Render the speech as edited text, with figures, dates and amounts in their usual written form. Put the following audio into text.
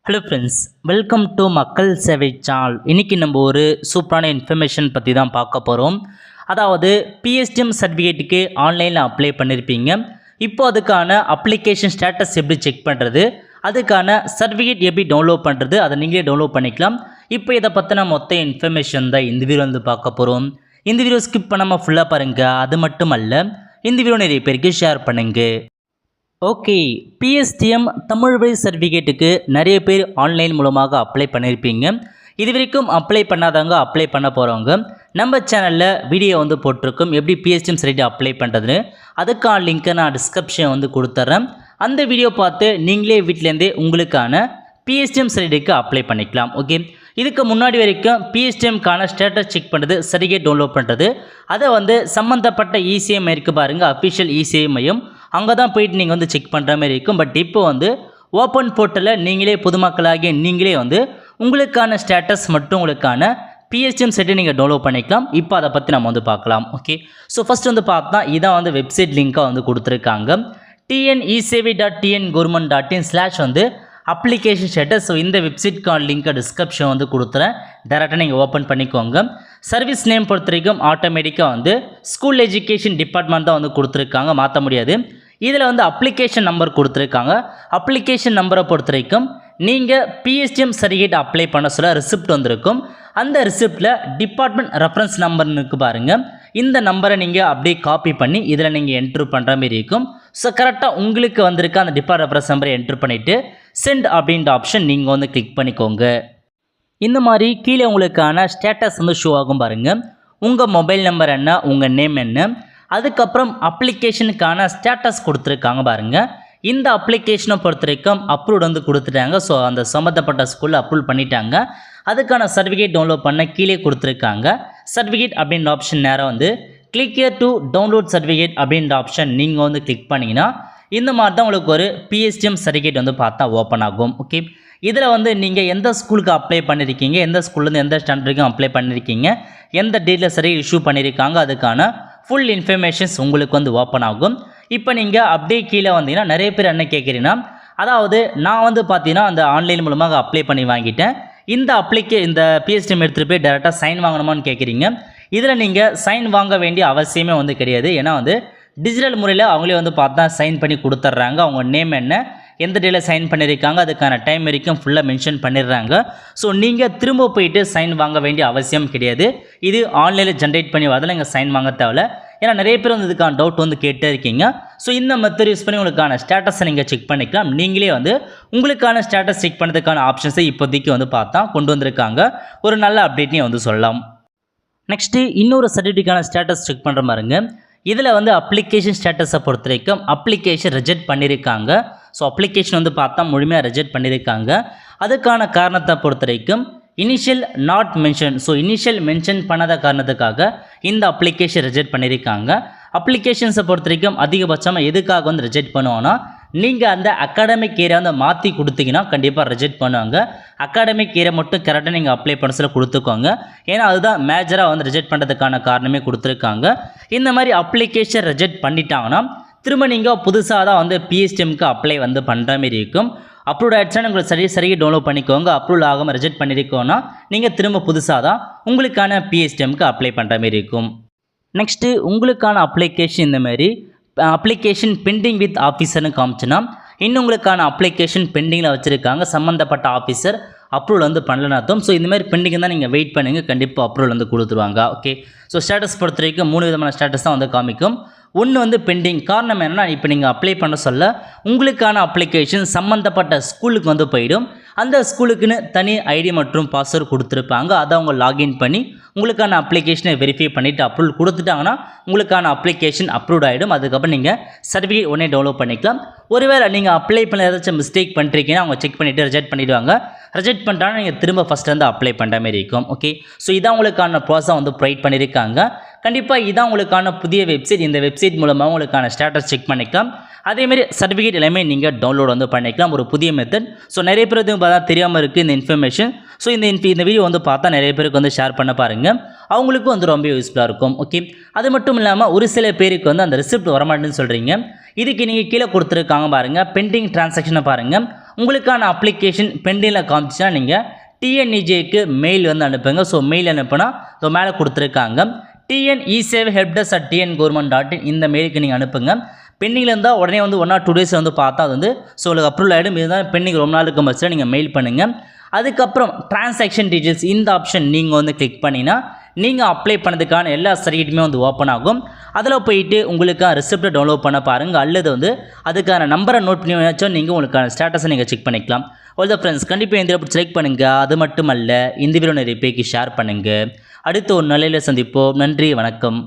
Hello friends, welcome to மக்கள் சேவை channel. இன்றைக்கி நம்ம ஒரு சூப்பரான இன்ஃபர்மேஷன் பற்றி தான் பார்க்க போகிறோம். அதாவது பிஎஸ்டிஎம் சர்டிஃபிகேட்டுக்கு ஆன்லைனில் அப்ளை பண்ணியிருப்பீங்க. இப்போ அதுக்கான அப்ளிகேஷன் ஸ்டேட்டஸ் எப்படி செக் பண்ணுறது, அதுக்கான சர்டிஃபிகேட் எப்படி டவுன்லோட் பண்ணுறது, அதை நீங்களே டவுன்லோட் பண்ணிக்கலாம். இப்போ இதை பற்றின மொத்த இன்ஃபர்மேஷன் தான் இந்த வீடியோ வந்து பார்க்க போகிறோம். இந்த வீடியோ ஸ்கிப் பண்ணாமல் ஃபுல்லாக பாருங்கள். அது மட்டும் அல்ல, இந்த வீடியோ நிறைய பேருக்கு ஷேர் பண்ணுங்கள். ஓகே, பிஎஸ்டிஎம் தமிழ் வழி சர்டிஃபிகேட்டுக்கு நிறைய பேர் ஆன்லைன் மூலமாக அப்ளை பண்ணியிருப்பீங்க. இது வரைக்கும் அப்ளை பண்ணாதவங்க அப்ளை பண்ண போகிறவங்க நம்ம சேனலில் வீடியோ வந்து போட்டிருக்கோம், எப்படி பிஎஸ்டிஎம் சர்டிஃபிகேட் அப்ளை பண்ணுறதுன்னு. அதுக்கான லிங்க்கை நான் டிஸ்கிரிப்ஷன் வந்து கொடுத்துட்றேன். அந்த வீடியோ பார்த்து நீங்களே வீட்டிலேருந்தே உங்களுக்கான பிஎஸ்டிஎம் சர்டிஃபிகேட்டுக்கு அப்ளை பண்ணிக்கலாம். ஓகே, இதுக்கு முன்னாடி வரைக்கும் பிஎஸ்டிஎம்கான ஸ்டேட்டஸ் செக் பண்ணுறது, சர்டிஃபிகேட் டவுன்லோட் பண்ணுறது, அதை வந்து சம்மந்தப்பட்ட இசிஐ இருக்குது பாருங்கள், அஃபிஷியல் இசிஐ மையம், அங்கே தான் போயிட்டு நீங்கள் வந்து செக் பண்ணுற மாதிரி இருக்கும். பட் இப்போ வந்து ஓப்பன் போர்ட்டலில் நீங்களே பொதுமக்களாகிய நீங்களே வந்து உங்களுக்கான ஸ்டேட்டஸ் மற்றும் உங்களுக்கான பிஎஸ்டிஎம் செட்டை நீங்கள் டவுன்லோட் பண்ணிக்கலாம். இப்போ அதை பற்றி நம்ம வந்து பார்க்கலாம். ஓகே, ஸோ ஃபஸ்ட் வந்து பார்த்தா இதான் வந்து வெப்சைட் லிங்காக வந்து கொடுத்துருக்காங்க. tnecv.tn.government.in/ வந்து அப்ளிகேஷன் ஸ்டேட்டஸ். ஸோ இந்த வெப்சைட்கான லிங்க்கை டிஸ்கிரிப்ஷன் வந்து கொடுத்துறேன், டேரெக்டாக நீங்கள் ஓப்பன் பண்ணிக்கோங்க. சர்வீஸ் நேம் பொறுத்த வரைக்கும் ஆட்டோமேட்டிக்காக வந்து ஸ்கூல் எஜுகேஷன் டிபார்ட்மெண்ட் தான் வந்து கொடுத்துருக்காங்க, மாற்ற முடியாது. இதில் வந்து அப்ளிகேஷன் நம்பர் கொடுத்துருக்காங்க. அப்ளிகேஷன் நம்பரை பொறுத்த வரைக்கும் நீங்கள் பிஎஸ்டிஎம் சர்டிஃபிகேட் அப்ளை பண்ண சொல்ல ரிசிப்ட் வந்திருக்கும். அந்த ரிசிப்டில் டிபார்ட்மெண்ட் ரெஃபரன்ஸ் நம்பர்னு இருக்குது பாருங்கள், இந்த நம்பரை நீங்கள் அப்படியே காப்பி பண்ணி இதில் நீங்கள் என்ட்ரு பண்ணுற மாதிரி இருக்கும். ஸோ கரெக்டாக உங்களுக்கு வந்திருக்க அந்த டிபார்ட் ரெஃபரன்ஸ் நம்பரை என்ட்ரு பண்ணிவிட்டு சென்ட் அப்படின்ற ஆப்ஷன் நீங்கள் வந்து கிளிக் பண்ணிக்கோங்க. இந்த மாதிரி கீழே உங்களுக்கான ஸ்டேட்டஸ் வந்து ஷோ ஆகும் பாருங்கள். உங்கள் மொபைல் நம்பர் என்ன, உங்கள் நேம் என்ன, அதுக்கப்புறம் அப்ளிகேஷனுக்கான ஸ்டேட்டஸ் கொடுத்துருக்காங்க பாருங்கள். இந்த அப்ளிகேஷனை பொறுத்த வரைக்கும் அப்ரூவ் வந்து கொடுத்துட்டாங்க. ஸோ அந்த சம்மந்தப்பட்ட ஸ்கூலில் அப்ரூவ் பண்ணிட்டாங்க. அதுக்கான சர்டிஃபிகேட் டவுன்லோட் பண்ண கீழே கொடுத்துருக்காங்க. சர்டிஃபிகேட் அப்படின்ற ஆப்ஷன் நேரம் வந்து click here to download certificate அப்படின்ற ஆப்ஷன் நீங்கள் வந்து கிளிக் பண்ணிங்கன்னா இந்த மாதிரி தான் உங்களுக்கு ஒரு பிஎஸ்டிஎம் சர்டிஃபிகேட் வந்து பார்த்தா ஓப்பன் ஆகும். ஓகே, இதில் வந்து நீங்கள் எந்த ஸ்கூலுக்கு அப்ளை பண்ணியிருக்கீங்க, எந்த ஸ்கூல்லேருந்து எந்த ஸ்டாண்டர்டுக்கும் அப்ளை பண்ணியிருக்கீங்க, எந்த டேட்டில் சரி இஷ்யூ பண்ணியிருக்காங்க, அதுக்கான ஃபுல் இன்ஃபர்மேஷன்ஸ் உங்களுக்கு வந்து ஓப்பன் ஆகும். இப்போ நீங்கள் அப்படியே கீழே வந்தீங்கன்னா நிறைய பேர் என்ன கேட்குறீங்கன்னா, அதாவது நான் வந்து பார்த்தீங்கன்னா அந்த ஆன்லைன் மூலமாக அப்ளை பண்ணி வாங்கிட்டேன், இந்த இந்த பிஎஸ்டிஎம் எடுத்துகிட்டு போய் டேரெக்டாக சைன் வாங்கணுமான்னு கேட்குறீங்க. இதில் நீங்கள் சைன் வாங்க வேண்டிய அவசியமே வந்து கிடையாது. ஏன்னா வந்து டிஜிட்டல் முறையில் அவங்களே வந்து பார்த்தா சைன் பண்ணி கொடுத்துட்றாங்க. அவங்க நேம் என்ன, எந்த டேயில் சைன் பண்ணியிருக்காங்க, அதுக்கான டைம் வரைக்கும் ஃபுல்லாக மென்ஷன் பண்ணிடுறாங்க. ஸோ நீங்கள் திரும்ப போயிட்டு சைன் வாங்க வேண்டிய அவசியம் கிடையாது. இது ஆன்லைனில் ஜென்ரேட் பண்ணி வரதில் நீங்கள் சைன் வாங்க தேவையில்ல. ஏன்னா நிறைய பேர் வந்து இதுக்கான டவுட் வந்து கேட்டே இருக்கீங்க. ஸோ இந்த மெத்தட் யூஸ் பண்ணி உங்களுக்கான ஸ்டேட்டஸை நீங்கள் செக் பண்ணிக்கலாம். நீங்களே வந்து உங்களுக்கான ஸ்டேட்டஸ் செக் பண்ணுறதுக்கான ஆப்ஷன்ஸை இப்போதைக்கு வந்து பார்த்தா கொண்டு வந்திருக்காங்க. ஒரு நல்ல அப்டேட்னே வந்து சொல்லலாம். நெக்ஸ்ட்டு இன்னொரு சர்டிஃபிகேட்டான ஸ்டேட்டஸ் செக் பண்ணுற மாதிரிங்க. இதில் வந்து அப்ளிகேஷன் ஸ்டேட்டஸை பொறுத்த வரைக்கும் அப்ளிகேஷன் ரிஜெக்ட் பண்ணியிருக்காங்க. ஸோ அப்ளிகேஷன் வந்து பார்த்தா முழுமையாக ரிஜெக்ட் பண்ணியிருக்காங்க. அதுக்கான காரணத்தை பொறுத்த வரைக்கும் initial not mention, so initial mention பண்ணாத காரணத்துக்காக இந்த அப்ளிகேஷன் ரிஜெக்ட் பண்ணியிருக்காங்க. அப்ளிகேஷன்ஸை பொறுத்த வரைக்கும் அதிகபட்சமாக எதுக்காக வந்து ரிஜெக்ட் பண்ணுவோன்னா, நீங்கள் அந்த அகாடமிக் ஏரியா வந்து மாற்றி கொடுத்தீங்கன்னா கண்டிப்பாக ரிஜெக்ட் பண்ணுவாங்க. அகாடமிக் ஏரியா மட்டும் கரெக்டாக நீங்கள் அப்ளை பண்ண சொல்ல கொடுத்துக்கோங்க. ஏன்னா அதுதான் மேஜராக வந்து ரிஜெக்ட் பண்ணுறதுக்கான காரணமே கொடுத்துருக்காங்க. இந்த மாதிரி அப்ளிகேஷன் ரிஜெக்ட் பண்ணிட்டாங்கன்னா திரும்ப நீங்கள் புதுசாக தான் வந்து பிஎஸ்டிஎம்க்கு அப்ளை வந்து பண்ணுற மாதிரி இருக்கும். அப்ரூவ் ஆகிடுச்சுன்னா உங்களுக்கு சரியாக டவுன்லோட் பண்ணிக்கோங்க. அப்ரூவ் ஆகாமல் ரிஜெக்ட் பண்ணியிருக்கோன்னா நீங்கள் திரும்ப புதுசாக தான் உங்களுக்கான பிஎஸ்டிஎம்க்கு அப்ளை பண்ணுற மாதிரி இருக்கும். நெக்ஸ்ட்டு உங்களுக்கான அப்ளிகேஷன் இந்த மாதிரி அப்ளிகேஷன் பெண்டிங் வித் ஆஃபீஸர்னு காமிச்சுன்னா இன்னும் உங்களுக்கான அப்ளிகேஷன் பெண்டிங்கில் வச்சுருக்காங்க. சம்மந்தப்பட்ட ஆஃபீஸர் அப்ரூவல் வந்து பண்ணலன்னு அர்த்தம். ஸோ இந்தமாதிரி பெண்டிங் தான் நீங்கள் வெயிட் பண்ணுங்கள், கண்டிப்பாக அப்ரூவல் வந்து கொடுத்துருவாங்க. ஓகே, ஸோ ஸ்டேட்டஸ் பொறுத்த வரைக்கும் 3 விதமான ஸ்டேட்டஸ் தான் வந்து காமிக்கும். ஒன்று வந்து பெண்டிங். காரணம் என்னென்னா, இப்போ நீங்கள் அப்ளை பண்ண சொல்ல உங்களுக்கான அப்ளிகேஷன் சம்மந்தப்பட்ட ஸ்கூலுக்கு வந்து போயிடும். அந்த ஸ்கூலுக்குன்னு தனி ஐடி மற்றும் பாஸ்வேர்டு கொடுத்துருப்பாங்க. அதை அவங்க லாகின் பண்ணி உங்களுக்கான அப்ளிகேஷனை வெரிஃபை பண்ணிவிட்டு அப்ரூவல் கொடுத்துட்டாங்கன்னா உங்களுக்கான அப்ளிகேஷன் அப்ரூவ் ஆகிடும். அதுக்கப்புறம் நீங்கள் சர்டிஃபிகேட் உடனே டவுன்லோட் பண்ணிக்கலாம். ஒருவேளை நீங்கள் அப்ளை பண்ண ஏதாச்சும் மிஸ்டேக் பண்ணிருக்கீங்கன்னா அவங்க செக் பண்ணிவிட்டு ரிஜெக்ட் பண்ணிவிடுவாங்க. ரிஜெக்ட் பண்ணிட்டாங்கன்னா நீங்கள் திரும்ப ஃபஸ்ட்டு வந்து அப்ளை பண்ணுற மாதிரி இருக்கும். ஓகே, ஸோ இதான் உங்களுக்கான ப்ராசஸ் வந்து ப்ரொவைட் பண்ணியிருக்காங்க. கண்டிப்பாக இதான் உங்களுக்கான புதிய வெப்சைட். இந்த வெப்சைட் மூலமாக உங்களுக்கான ஸ்டேட்டஸ் செக் பண்ணிக்கலாம். அதேமாரி சர்டிஃபிகேட் எல்லாமே நீங்கள் டவுன்லோட் வந்து பண்ணிக்கலாம். ஒரு புதிய மெத்தட். ஸோ நிறைய பேருக்கு பார்த்தா தெரியாமல் இருக்குது இந்த இன்ஃபர்மேஷன். ஸோ இந்த வீடியோ வந்து பார்த்தா நிறைய பேருக்கு வந்து ஷேர் பண்ண பாருங்கள். அவங்களுக்கும் வந்து ரொம்ப யூஸ்ஃபுல்லாக இருக்கும். ஓகே, அது மட்டும் இல்லாமல் ஒரு சில பேருக்கு வந்து அந்த ரிசிப்ட் வரமாட்டேன்னு சொல்கிறீங்க. இதுக்கு நீங்கள் கீழே கொடுத்துருக்காங்க பாருங்கள், பெண்டிங் டிரான்சாக்ஷனை பாருங்கள். உங்களுக்கான அப்ளிகேஷன் பெண்டிங்கில் காமிச்சுன்னா நீங்கள் டிஎன்இஜேக்கு மெயில் வந்து அனுப்புங்க. ஸோ மெயில் அனுப்புனா ஸோ மேலே கொடுத்துருக்காங்க TNESevhelpdesk@tnggovernment.in இந்த மெயிலுக்கு நீங்கள் அனுப்புங்க. பெண்டிங்கில் இருந்தால் உடனே வந்து 1 or 2 days வந்து பார்த்தா அது வந்து ஸோ உங்களுக்கு அப்ரூவல் ஆகிடும். இதுதான் பெண்டிங் ரொம்ப நாளுக்கு மச்சில் நீங்கள் மெயில் பண்ணுங்கள். அதுக்கப்புறம் டிரான்சாக்ஷன் டீட்டெயில்ஸ் இந்த ஆப்ஷன் நீங்கள் வந்து கிளிக் பண்ணிங்கன்னா நீங்கள் அப்ளை பண்ணதுக்கான எல்லா சர்டிஃபிகேட்டுமே வந்து ஓப்பன் ஆகும். அதில் போயிட்டு உங்களுக்கான ரிசிப்ட்டை டவுன்லோட் பண்ண பாருங்கள். அல்லது வந்து அதுக்கான நம்பரை நோட் பண்ணி வச்சா நீங்கள் உங்களுக்கான ஸ்டேட்டஸை நீங்கள் செக் பண்ணிக்கலாம். ஆல் த ஃப்ரெண்ட்ஸ், கண்டிப்பாக இந்த வீடியோ செலக்ட் பண்ணுங்கள். அது மட்டும் அல்ல, இந்த வீடியோ நிறைய பேருக்கு ஷேர் பண்ணுங்கள். அடுத்து ஒரு நிலையில் சந்திப்போம். நன்றி, வணக்கம்.